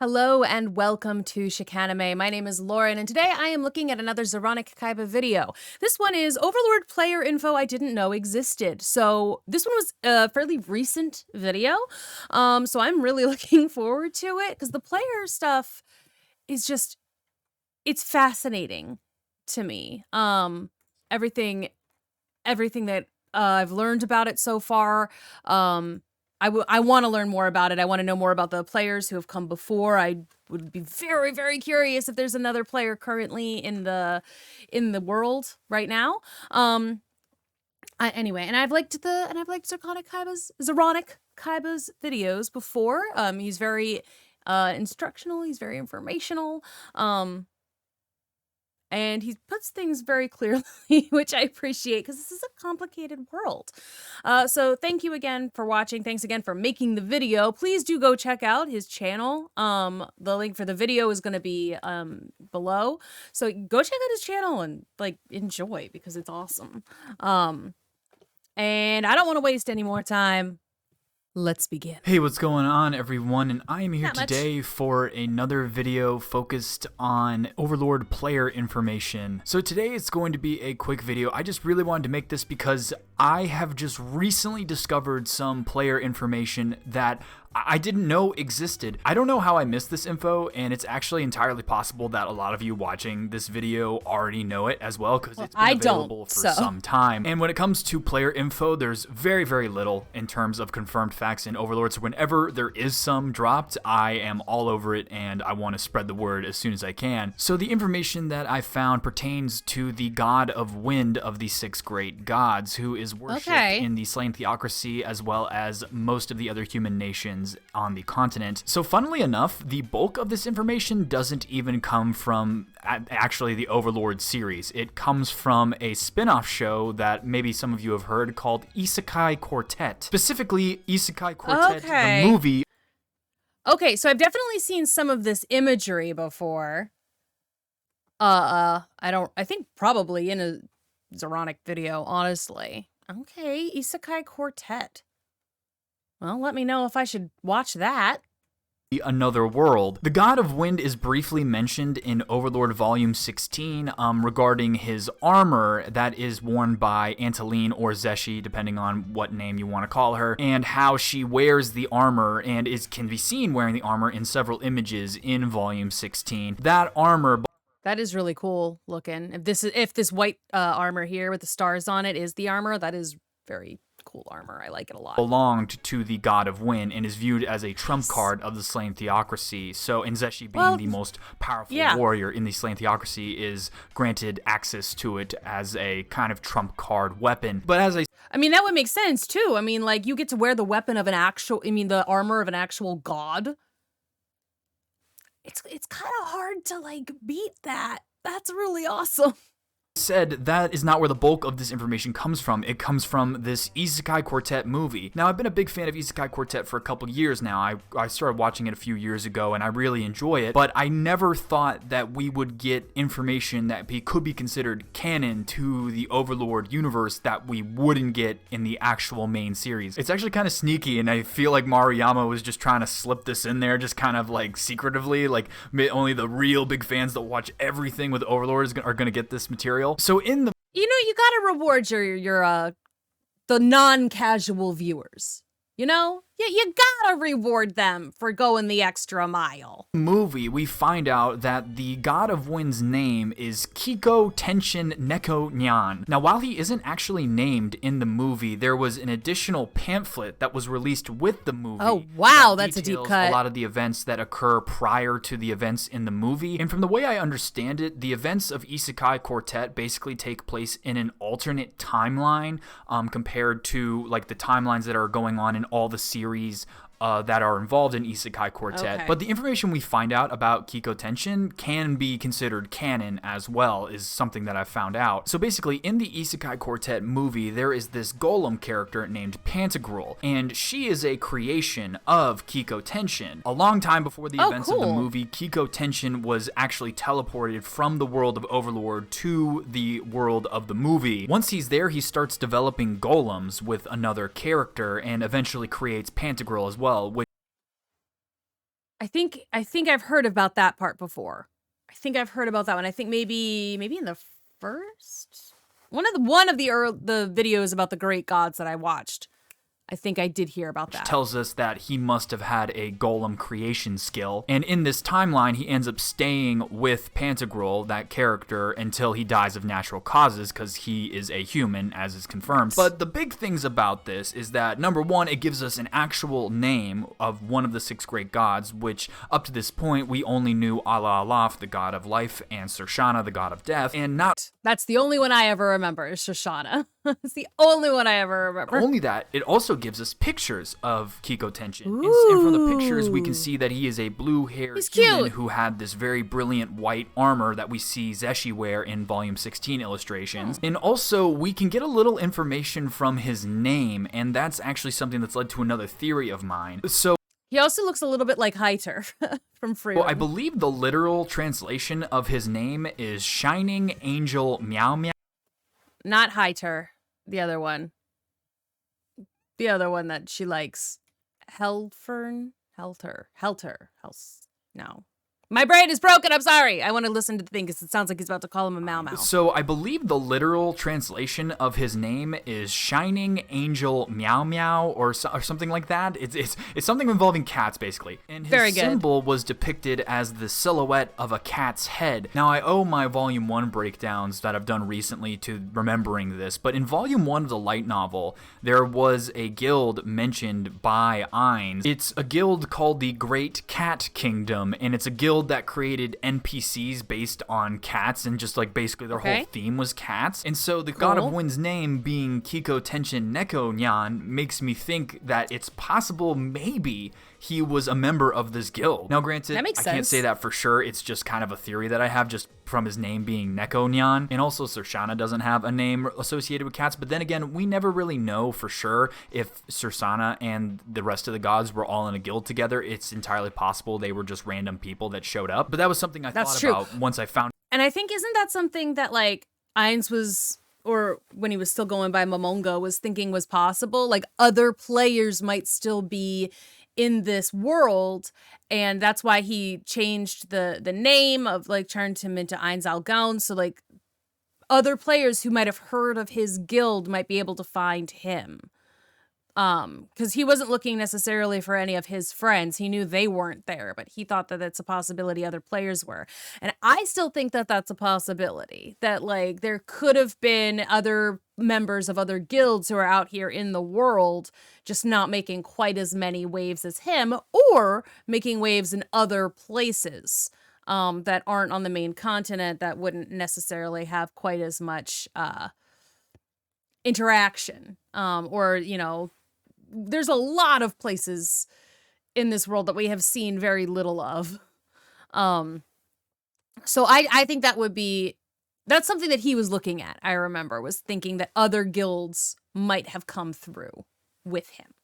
Hello and welcome to Shikanime. My name is Lauren, and today I am looking at another ZeronicKiba video. This one is Overlord player info I didn't know existed. So this one was a fairly recent video, so I'm really looking forward to it because the player stuff is just, it's fascinating to me. Everything that I've learned about it so far, I want to learn more about it. I want to know more about the players who have come before. I would be very, very curious if there's another player currently in the world right now. Anyway, and I've liked ZeronicKiba's videos before. He's very instructional. He's very informational. And he puts things very clearly, which I appreciate because this is a complicated world. So thank you again for watching. Thanks again for making the video. Please do go check out his channel. The link for the video is going to be below. So go check out his channel and enjoy because it's awesome. And I don't want to waste any more time. Let's begin. Hey, what's going on, everyone? And I am here Not much. today for another video focused on Overlord player information. So today it's going to be a quick video. I just really wanted to make this because I have just recently discovered some player information that I didn't know existed. I don't know how I missed this info, and it's actually entirely possible that a lot of you watching this video already know it as well, because it's been available for some time. And when it comes to player info, there's very, very little in terms of confirmed facts in Overlord, so whenever there is some dropped, I am all over it, and I want to spread the word as soon as I can. So the information that I found pertains to the god of wind of the 6 great gods, who is worshipped in the Slain Theocracy, as well as most of the other human nations on the continent. So funnily enough, the bulk of this information doesn't even come from actually the Overlord series. It comes from a spin-off show that maybe some of you have heard called Isekai Quartet. Specifically, Isekai Quartet, the movie. Okay, so I've definitely seen some of this imagery before. I think probably in a Zeronic video, honestly. Okay, Isekai Quartet. Well, let me know if I should watch that. Another world. The god of wind is briefly mentioned in Overlord Volume 16 regarding his armor that is worn by Anteline or Zeshi, depending on what name you want to call her, and how she wears the armor and can be seen wearing the armor in several images in Volume 16. That armor... That is really cool looking. If this white armor here with the stars on it is the armor, that is very cool armor. I like it a lot. Belonged to the god of wind and is viewed as a trump card of the Slain Theocracy. So, and Zeshi being the most powerful warrior in the Slain Theocracy is granted access to it as a kind of trump card weapon. But as I mean, that would make sense too. I mean, you get to wear the weapon of the armor of an actual god. It's kind of hard to beat that. That's really awesome. Said that is not where the bulk of this information comes from. It comes from this Isekai Quartet movie. Now, I've been a big fan of Isekai Quartet for a couple years now. I started watching it a few years ago, and I really enjoy it, but I never thought that we would get information that could be considered canon to the Overlord universe that we wouldn't get in the actual main series. It's actually kind of sneaky, and I feel like Maruyama was just trying to slip this in there, just kind of secretively, only the real big fans that watch everything with Overlord are going to get this material. So in the... you gotta reward the non-casual viewers. You gotta reward them for going the extra mile. Movie, we find out that the god of wind's name is Kiko Tenshin Neko Nyan. Now, while he isn't actually named in the movie, there was an additional pamphlet that was released with the movie. Oh, wow, that's a deep cut. A lot of the events that occur prior to the events in the movie. And from the way I understand it, the events of Isekai Quartet basically take place in an alternate timeline compared to the timelines that are going on in all the series that are involved in Isekai Quartet. Okay. But the information we find out about Kiko Tenshin can be considered canon as well, is something that I've found out. So basically, in the Isekai Quartet movie, there is this golem character named Pantagruel, and she is a creation of Kiko Tenshin. A long time before the events of the movie, Kiko Tenshin was actually teleported from the world of Overlord to the world of the movie. Once he's there, he starts developing golems with another character and eventually creates Pantagruel as well, which I think I've heard about that part before. I think I've heard about that one. I think maybe in the first one of the videos about the great gods that I watched. I think I did hear about that. Which tells us that he must have had a golem creation skill. And in this timeline, he ends up staying with Pantagruel, that character, until he dies of natural causes, because he is a human, as is confirmed. But the big things about this is that, number one, it gives us an actual name of one of the 6 great gods, which up to this point, we only knew Allah Alaf, the god of life, and Surshana, the god of death, and not... That's the only one I ever remember, is Shoshana. It's the only one I ever remember. Only that, it also gives us pictures of Kiko Tenshin. And from the pictures, we can see that he is a blue-haired human who had this very brilliant white armor that we see Zeshi wear in Volume 16 illustrations. And also, we can get a little information from his name, and that's actually something that's led to another theory of mine. So he also looks a little bit like Hyter from Freedom. Well, I believe the literal translation of his name is Shining Angel Meow Meow. Not Hyter, the other one. The other one that she likes. Helter. No. My brain is broken, I'm sorry. I want to listen to the thing because it sounds like he's about to call him a Mau Mau. So I believe the literal translation of his name is Shining Angel Meow Meow or something like that. It's something involving cats, basically. And his symbol was depicted as the silhouette of a cat's head. Now, I owe my Volume 1 breakdowns that I've done recently to remembering this, but in Volume 1 of the light novel, there was a guild mentioned by Ainz. It's a guild called the Great Cat Kingdom, and it's a guild that created NPCs based on cats, and just like basically their whole theme was cats. And so the god of wind's name being Kiko Tenshin Neko Nyan makes me think that it's possible maybe he was a member of this guild. Now granted, I can't say that for sure. It's just kind of a theory that I have just from his name being Neko Nyan. And also Surshana doesn't have a name associated with cats. But then again, we never really know for sure if Surshana and the rest of the gods were all in a guild together. It's entirely possible they were just random people that showed up. But that was something I thought about once I found. And I think, isn't that something that like Ainz was, or when he was still going by Momonga, was thinking was possible? Like other players might still be in this world, and that's why he changed the name of, like, turned him into Ainz Al Gaun, so like other players who might have heard of his guild might be able to find him. Because he wasn't looking necessarily for any of his friends. He knew they weren't there, but he thought that it's a possibility other players were. And I still think that that's a possibility, that like there could have been other members of other guilds who are out here in the world, just not making quite as many waves as him, or making waves in other places that aren't on the main continent, that wouldn't necessarily have quite as much interaction, or, you know, there's a lot of places in this world that we have seen very little of. So I think that's something that he was looking at, I remember, was thinking that other guilds might have come through with him.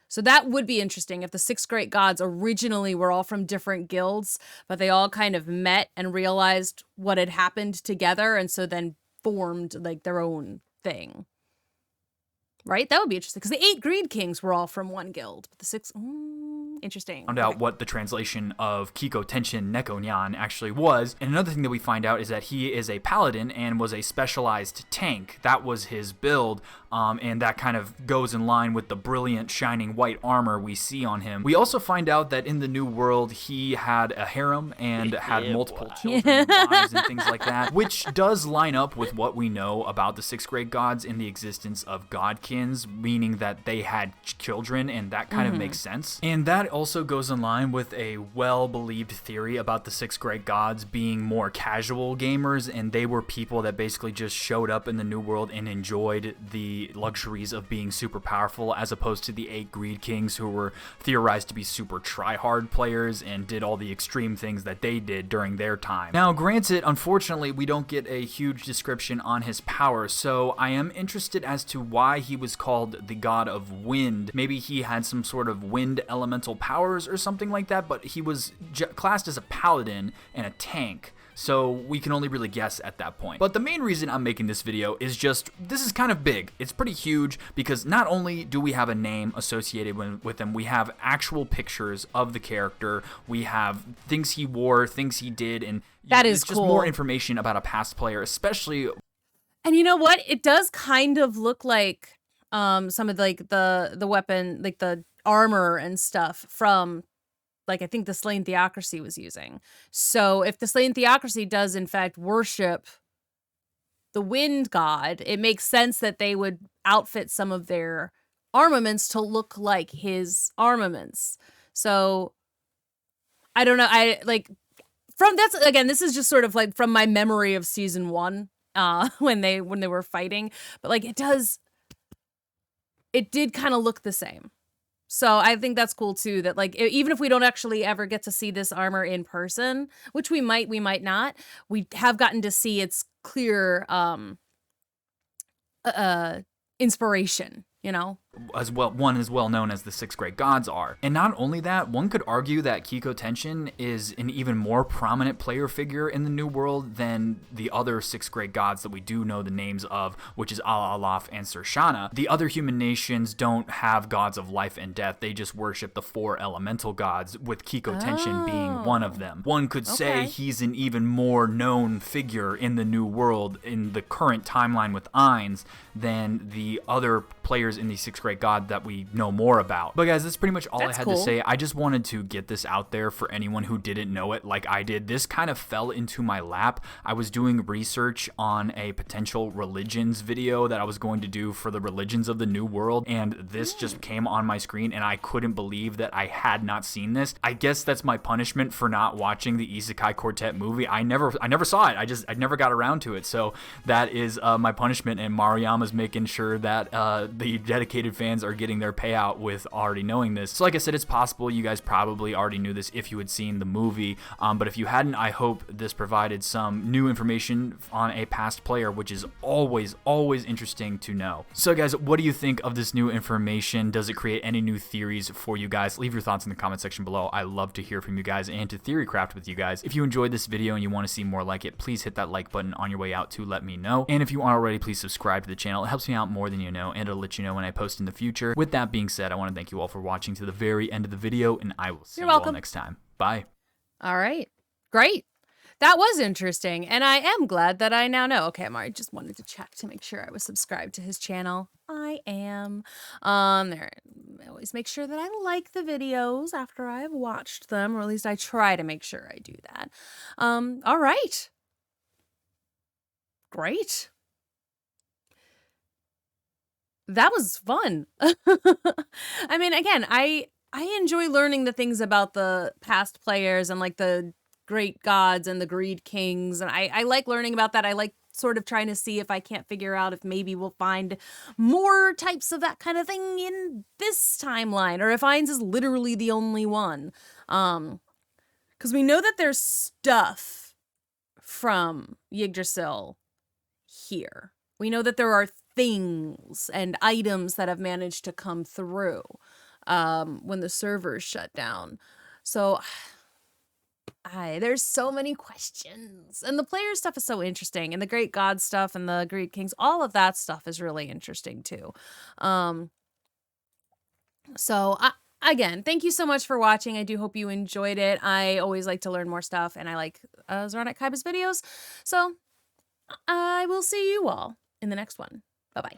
So that would be interesting if the 6 great gods originally were all from different guilds, but they all kind of met and realized what had happened together, and so then formed like their own thing. Right? That would be interesting, because the 8 Greed Kings were all from one guild, but the 6... interesting. Found out what the translation of Kiko Tenshin Neko Nyan actually was. And another thing that we find out is that he is a paladin and was a specialized tank. That was his build, and that kind of goes in line with the brilliant shining white armor we see on him. We also find out that in the New World, he had a harem and had multiple children, wives, and things like that, which does line up with what we know about the 6 great gods in the existence of godkins, meaning that they had children, and that kind of makes sense. And that also goes in line with a well-believed theory about the 6 great gods being more casual gamers, and they were people that basically just showed up in the New World and enjoyed the luxuries of being super powerful, as opposed to the 8 Greed Kings, who were theorized to be super try-hard players and did all the extreme things that they did during their time. Now, granted, unfortunately, we don't get a huge description on his powers, so I am interested as to why he was called the god of wind. Maybe he had some sort of wind elemental powers or something like that, but he was classed as a paladin and a tank. so we can only really guess at that point. But the main reason I'm making this video is just, this is kind of big. It's pretty huge because not only do we have a name associated with him, we have actual pictures of the character, we have things he wore, things he did, and that is it's just more information about a past player, especially. And you know what? It does kind of look like some of like the weapon, like the armor and stuff from, like, I think the Slain Theocracy was using. So if the Slain Theocracy does in fact worship the wind god, it makes sense that they would outfit some of their armaments to look like his armaments. So I don't know. I like from that's again, this is just sort of like from my memory of season 1, when they were fighting, but like it did kind of look the same. So I think that's cool too, that like even if we don't actually ever get to see this armor in person, which we might not, we have gotten to see its clear inspiration, you know? As well, one as well known as the 6 great gods are. And not only that, one could argue that Kiko Tenshin is an even more prominent player figure in the New World than the other 6 great gods that we do know the names of, which is Al-Alaf and Surshana. The other human nations don't have gods of life and death, they just worship the 4 elemental gods, with Kiko Tenshin being one of them. One could say he's an even more known figure in the New World in the current timeline with Ainz than the other players in the 6 great god that we know more about. But guys, that's pretty much all I had to say. I just wanted to get this out there for anyone who didn't know it like I did. This kind of fell into my lap. I was doing research on a potential religions video that I was going to do for the religions of the New World, and this just came on my screen and I couldn't believe that I had not seen this. I guess that's my punishment for not watching the Isekai Quartet movie. I never saw it. I never got around to it. So that is my punishment, and Maruyama's making sure that the dedicated fans are getting their payout with already knowing this. So like I said, it's possible you guys probably already knew this if you had seen the movie, but if you hadn't, I hope this provided some new information on a past player, which is always interesting to know. So guys, what do you think of this new information? Does it create any new theories for you guys? Leave your thoughts in the comment section below. I love to hear from you guys and to theorycraft with you guys. If you enjoyed this video and you want to see more like it, please hit that like button on your way out to let me know. And if you aren't already, please subscribe to the channel. It helps me out more than you know, and it'll let you know when I post in the future. With that being said, I want to thank you all for watching to the very end of the video, and I will see you all next time. Bye. All right. Great. That was interesting, and I am glad that I now know. Okay, I just wanted to check to make sure I was subscribed to his channel. I am. There. I always make sure that I like the videos after I have watched them, or at least I try to make sure I do that. All right. Great. That was fun. I mean, again, I enjoy learning the things about the past players and like the great gods and the greed kings. And I like learning about that. I like sort of trying to see if I can't figure out if maybe we'll find more types of that kind of thing in this timeline, or if Ainz is literally the only one. Because we know that there's stuff from Yggdrasil here. We know that there are things and items that have managed to come through when the servers shut down. So there's so many questions, and the player stuff is so interesting, and the great god stuff and the great kings, all of that stuff is really interesting too. Again, thank you so much for watching. I do hope you enjoyed it. I always like to learn more stuff, and I like ZeronicKiba's videos. So I will see you all in the next one. Bye-bye.